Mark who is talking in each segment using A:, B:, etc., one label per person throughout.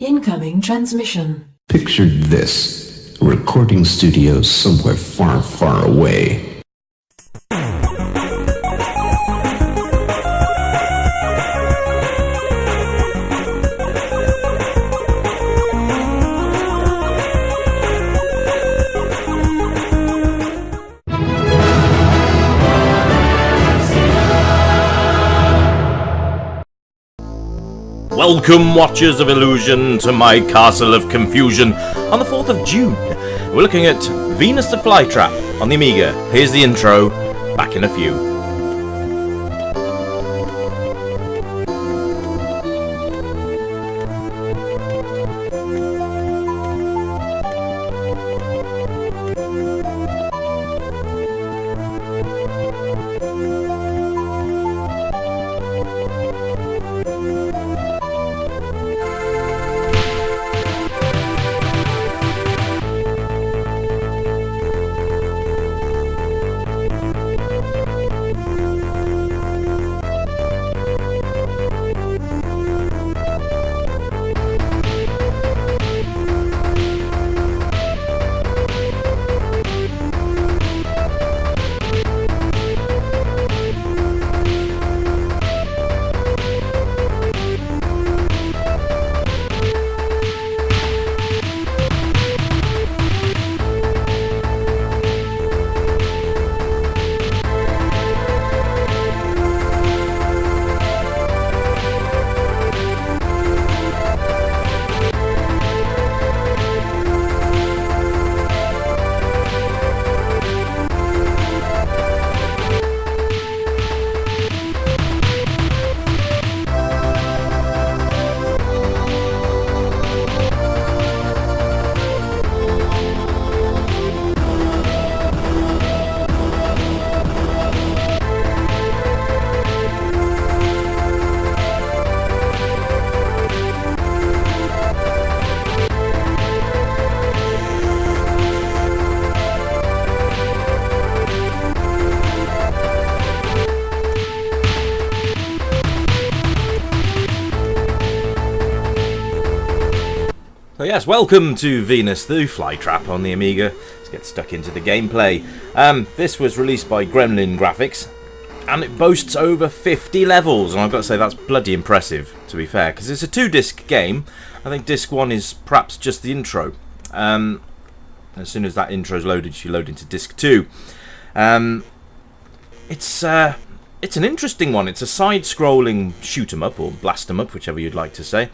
A: Incoming transmission.
B: Picture this. A recording studio somewhere far, far away.
C: Welcome, Watchers of Illusion, to my Castle of Confusion on the 4th of June. We're looking at Venus the Flytrap on the Amiga. Here's the intro, back in a few. So yes, welcome to Venus the Flytrap on the Amiga. Let's get stuck into the gameplay. This was released by Gremlin Graphics, and it boasts over 50 levels, and I've got to say that's bloody impressive, to be fair, because it's a 2-disc game. I think disc 1 is perhaps just the intro. As soon as that intro is loaded, you load into disc 2. It's an interesting one. It's a side-scrolling shoot-em-up, or blast-em-up, whichever you'd like to say.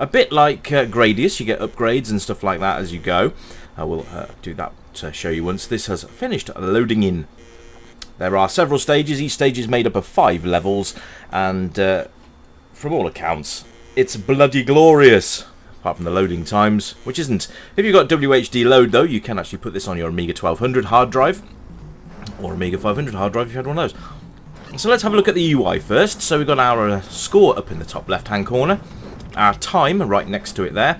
C: A bit like Gradius, you get upgrades and stuff like that as you go. I will do that to show you once this has finished loading in. There are several stages. Each stage is made up of 5 levels, and from all accounts, it's bloody glorious. Apart from the loading times, which isn't. If you've got WHD load, though, you can actually put this on your Amiga 1200 hard drive, or Amiga 500 hard drive if you had one of those. So let's have a look at the UI first. So we've got our score up in the top left-hand corner. Our time right next to it there,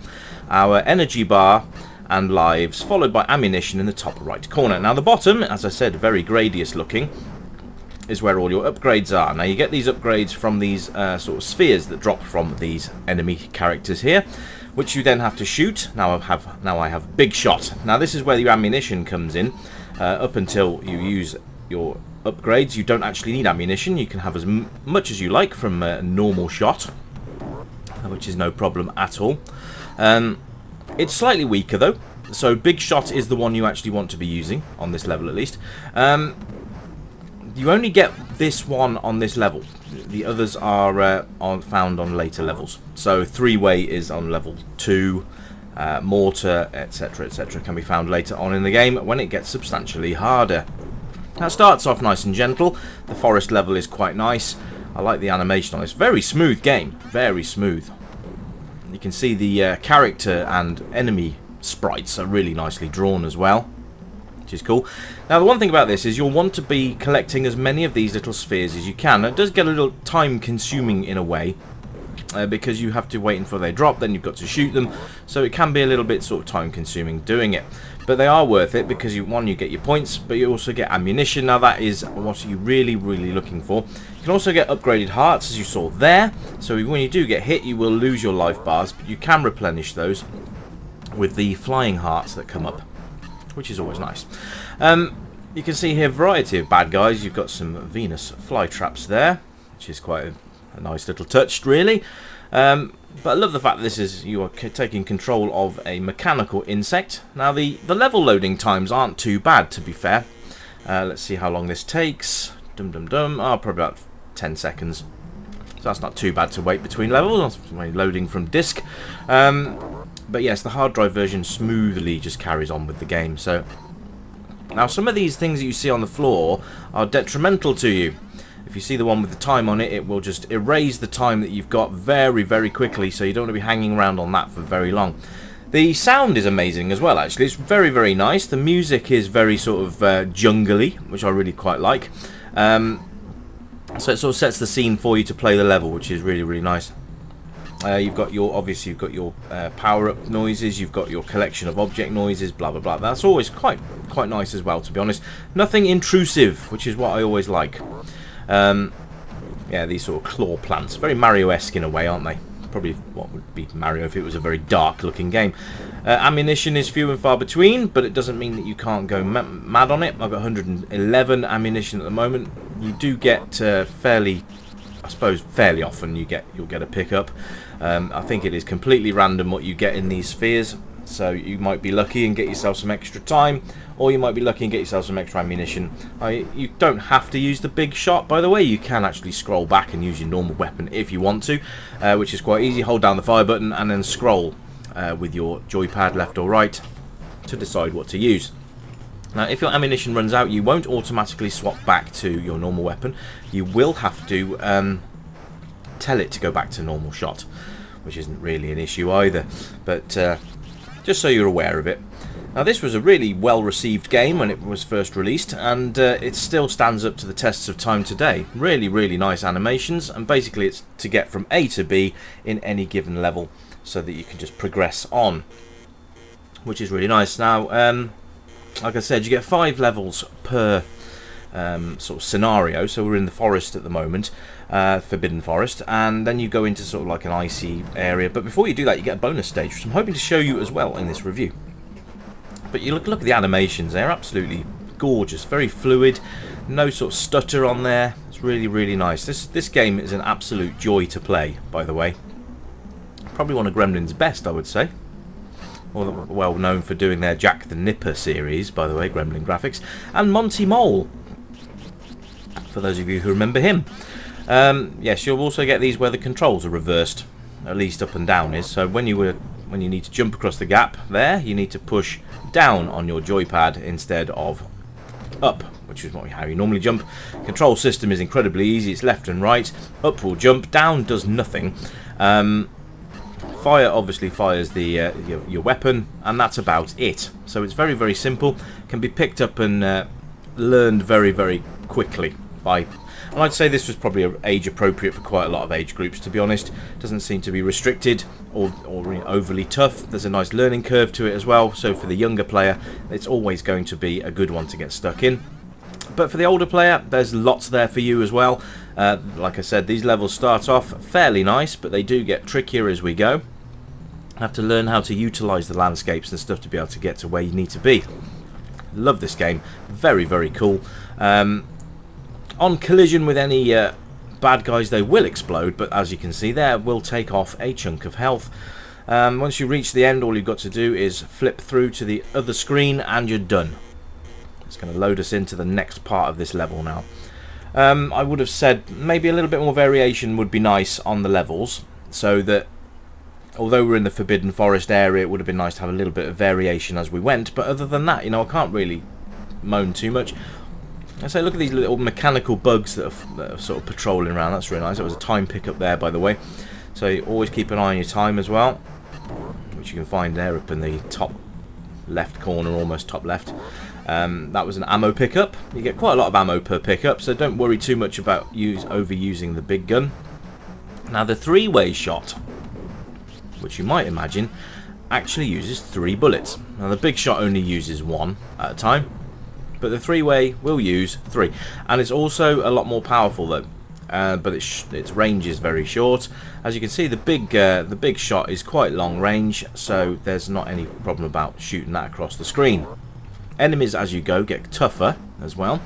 C: our energy bar and lives, followed by ammunition in the top right corner. Now the bottom, as I said, very Gradius looking, is where all your upgrades are. Now you get these upgrades from these sort of spheres that drop from these enemy characters here, which you then have to shoot. Now I have Big Shot. Now this is where your ammunition comes in. Up until you use your upgrades, you don't actually need ammunition. You can have as much as you like from a normal shot, which is no problem at all. It's slightly weaker though, so Big Shot is the one you actually want to be using on this level at least. You only get this one on this level. The others are found on later levels. So 3-way is on level 2, Mortar, etc, can be found later on in the game when it gets substantially harder. Now it starts off nice and gentle. The forest level is quite nice. I like the animation on this. Very smooth game. Very smooth. You can see the character and enemy sprites are really nicely drawn as well, which is cool. Now the one thing about this is you'll want to be collecting as many of these little spheres as you can. It does get a little time consuming in a way, because you have to wait until they drop, then you've got to shoot them, so it can be a little bit sort of time consuming doing it. But they are worth it because you get your points, but you also get ammunition. Now that is what you're really looking for. You can also get upgraded hearts, as you saw there, so when you do get hit you will lose your life bars, but you can replenish those with the flying hearts that come up, which is always nice. You can see here a variety of bad guys. You've got some Venus Flytraps there, which is quite a nice little touch, really. But I love the fact that you are taking control of a mechanical insect. Now the level loading times aren't too bad, to be fair. Let's see how long this takes. Probably about 10 seconds. So that's not too bad to wait between levels. When loading from disk. But yes, the hard drive version smoothly just carries on with the game. So now some of these things that you see on the floor are detrimental to you. If you see the one with the time on it, it will just erase the time that you've got very quickly, so you don't want to be hanging around on that for very long. The sound is amazing as well, actually. It's very nice. The music is very sort of jungly, which I really quite like. So it sort of sets the scene for you to play the level, which is really nice. You've got your power-up noises, you've got your collection of object noises, blah blah. That's always quite nice as well, to be honest. Nothing intrusive, which is what I always like. Yeah, these sort of claw plants, very Mario-esque in a way, aren't they? Probably what would be Mario if it was a very dark-looking game. Ammunition is few and far between, but it doesn't mean that you can't go mad on it. I've got 111 ammunition at the moment. You do get fairly often you'll get a pickup. I think it is completely random what you get in these spheres, so you might be lucky and get yourself some extra time, or you might be lucky and get yourself some extra ammunition. You don't have to use the big shot, by the way. You can actually scroll back and use your normal weapon if you want to, which is quite easy. Hold down the fire button and then scroll with your joypad left or right to decide what to use. Now, if your ammunition runs out, you won't automatically swap back to your normal weapon. You will have to tell it to go back to normal shot, which isn't really an issue either. But just so you're aware of it. Now, this was a really well-received game when it was first released, and it still stands up to the tests of time today. Really nice animations, and basically it's to get from A to B in any given level, so that you can just progress on, which is really nice. Now, like I said, you get 5 levels per sort of scenario. So we're in the forest at the moment, Forbidden Forest, and then you go into sort of like an icy area. But before you do that, you get a bonus stage, which I'm hoping to show you as well in this review. But you look at the animations; they're absolutely gorgeous, very fluid, no sort of stutter on there. It's really nice. This game is an absolute joy to play, by the way. Probably one of Gremlin's best, I would say. Well known for doing their Jack the Nipper series, by the way, Gremlin Graphics, and Monty Mole, for those of you who remember him. Yes, you'll also get these where the controls are reversed, at least up and down is. So when you need to jump across the gap there, you need to push down on your joypad instead of up, which is how you normally jump. Control system is incredibly easy. It's left and right. Up will jump, down does nothing. Fire obviously fires the your weapon, and that's about it. So it's very simple. Can be picked up and learned very quickly by. And I'd say this was probably age appropriate for quite a lot of age groups, to be honest. Doesn't seem to be restricted or overly tough. There's a nice learning curve to it as well. So for the younger player, it's always going to be a good one to get stuck in. But for the older player, there's lots there for you as well. Like I said, these levels start off fairly nice, but they do get trickier as we go. You have to learn how to utilise the landscapes and stuff to be able to get to where you need to be. Love this game. Very cool. On collision with any bad guys, they will explode, but as you can see there, will take off a chunk of health. Once you reach the end, all you've got to do is flip through to the other screen and you're done. It's going to load us into the next part of this level now. I would have said maybe a little bit more variation would be nice on the levels, so that although we're in the Forbidden Forest area, it would have been nice to have a little bit of variation as we went. But other than that, I can't really moan too much. I say, look at these little mechanical bugs that are sort of patrolling around. That's really nice. There was a time pickup there, by the way. So you always keep an eye on your time as well, which you can find there up in the top left corner, almost top left. That was an ammo pickup. You get quite a lot of ammo per pickup, so don't worry too much about overusing the big gun. Now the three-way shot, which you might imagine, actually uses 3 bullets. Now the big shot only uses 1 at a time, but the three-way will use 3, and it's also a lot more powerful though. But its range is very short. As you can see, the big shot is quite long range, so there's not any problem about shooting that across the screen. Enemies as you go get tougher as well,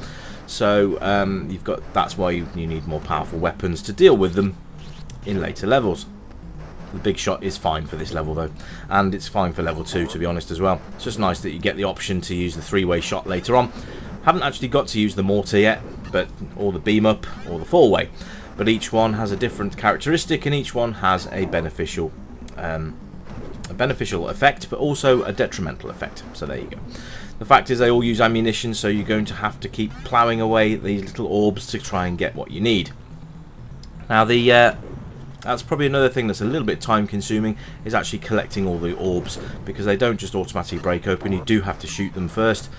C: so that's why you need more powerful weapons to deal with them in later levels. The big shot is fine for this level though, and it's fine for level 2 to be honest as well. It's just nice that you get the option to use the three-way shot later on. Haven't actually got to use the mortar yet, or the beam up, or the four-way, but each one has a different characteristic, and each one has a beneficial effect, but also a detrimental effect. So there you go. The fact is, they all use ammunition, so you're going to have to keep ploughing away at these little orbs to try and get what you need. Now that's probably another thing that's a little bit time consuming, is actually collecting all the orbs, because they don't just automatically break open. You do have to shoot them first,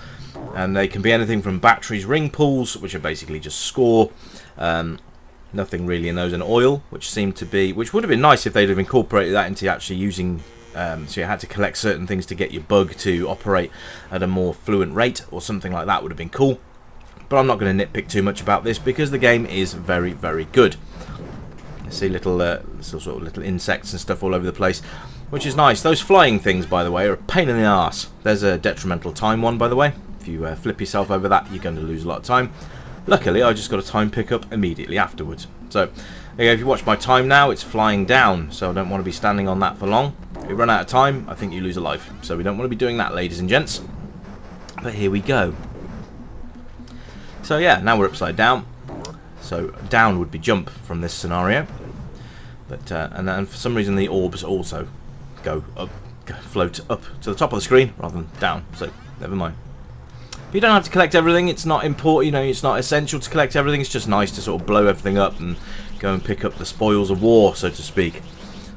C: and they can be anything from batteries, ring pulls, which are basically just score, nothing really in those, and oil, which would have been nice if they'd have incorporated that into actually using, so you had to collect certain things to get your bug to operate at a more fluent rate, or something like that would have been cool. But I'm not going to nitpick too much about this, because the game is very, very good. You see little sort of little insects and stuff all over the place, which is nice. Those flying things, by the way, are a pain in the arse. There's a detrimental time one, by the way. If you flip yourself over that, you're going to lose a lot of time. Luckily, I just got a time pickup immediately afterwards. So, if you watch my time now, it's flying down, so I don't want to be standing on that for long. If you run out of time, I think you lose a life. So we don't want to be doing that, ladies and gents. But here we go. So yeah, now we're upside down. So down would be jump from this scenario. But and then for some reason the orbs also float up to the top of the screen rather than down. So never mind. But you don't have to collect everything. It's not important. You know, it's not essential to collect everything. It's just nice to sort of blow everything up and go and pick up the spoils of war, so to speak.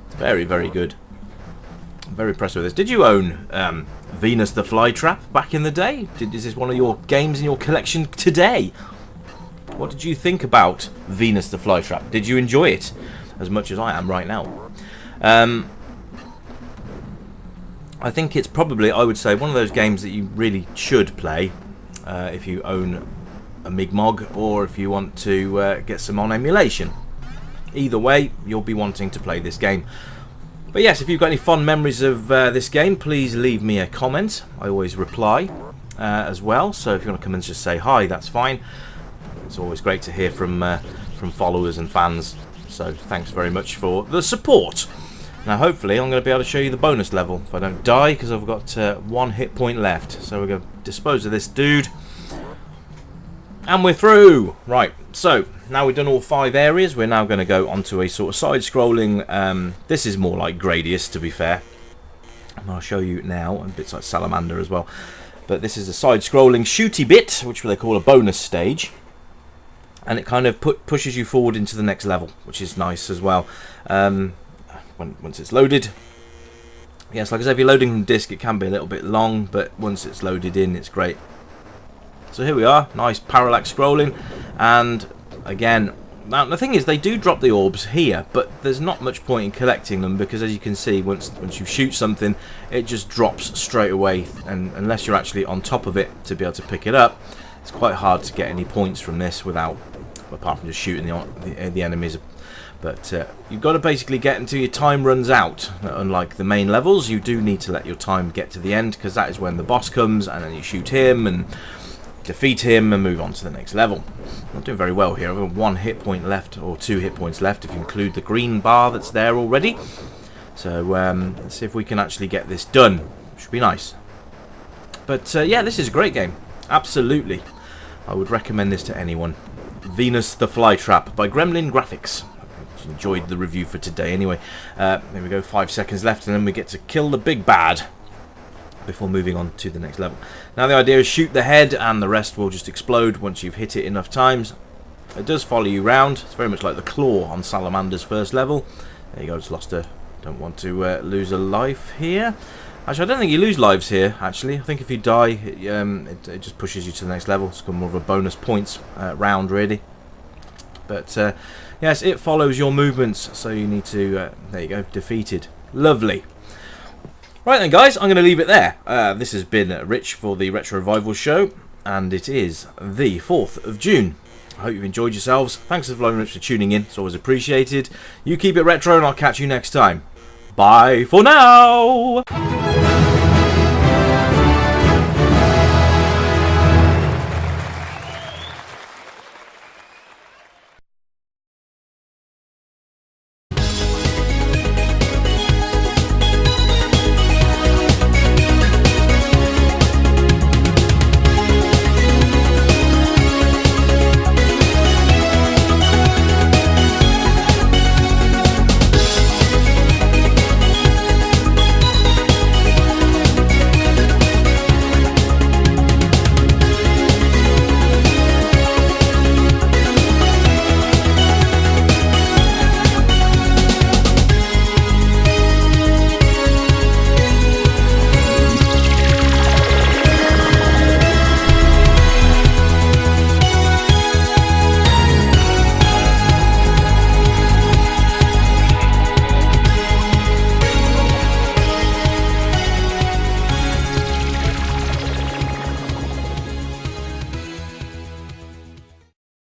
C: It's very, very good. I'm very impressed with this. Did you own Venus the Flytrap back in the day? Is this one of your games in your collection today? What did you think about Venus the Flytrap? Did you enjoy it as much as I am right now? I think it's probably, I would say, one of those games that you really should play if you own a Migmog, or if you want to get some on emulation. Either way, you'll be wanting to play this game. But yes, if you've got any fond memories of this game, please leave me a comment. I always reply as well, so if you want to come and just say hi, that's fine. It's always great to hear from followers and fans, so thanks very much for the support. Now hopefully I'm going to be able to show you the bonus level if I don't die, because I've got 1 hit point left. So we're going to dispose of this dude, and we're through. Right, so now we've done all 5 areas, we're now going to go onto a sort of side-scrolling, this is more like Gradius, to be fair, and I'll show you now, and bits like Salamander as well. But this is a side-scrolling shooty bit, which they call a bonus stage, and it kind of pushes you forward into the next level, which is nice as well. Once it's loaded, yes, like I said, if you're loading from disk, it can be a little bit long, but once it's loaded in, it's great. So here we are, nice parallax scrolling, and again, now the thing is, they do drop the orbs here, but there's not much point in collecting them, because as you can see, once you shoot something, it just drops straight away, and unless you're actually on top of it to be able to pick it up, it's quite hard to get any points from this apart from just shooting the enemies. But you've got to basically get until your time runs out. Unlike the main levels, you do need to let your time get to the end, because that is when the boss comes, and then you shoot him and defeat him and move on to the next level. I'm not doing very well here. I've got 1 hit point left, or 2 hit points left if you include the green bar that's there already. So let's see if we can actually get this done. Should be nice. But yeah, this is a great game. Absolutely. I would recommend this to anyone. Venus the Flytrap by Gremlin Graphics. Enjoyed the review for today anyway. There we go, 5 seconds left, and then we get to kill the big bad before moving on to the next level. Now the idea is shoot the head, and the rest will just explode once you've hit it enough times. It does follow you around. It's very much like the claw on Salamander's first level. There you go, just lost don't want to lose a life here. Actually, I don't think you lose lives here, actually. I think if you die, it just pushes you to the next level. It's got more of a bonus points round, really. But yes, it follows your movements, so you need to, there you go, defeated. Lovely. Right then guys, I'm going to leave it there. This has been Rich for the Retro Revival Show, and it is the 4th of June. I hope you've enjoyed yourselves. Thanks very much for tuning in, it's always appreciated. You keep it retro and I'll catch you next time. Bye for now!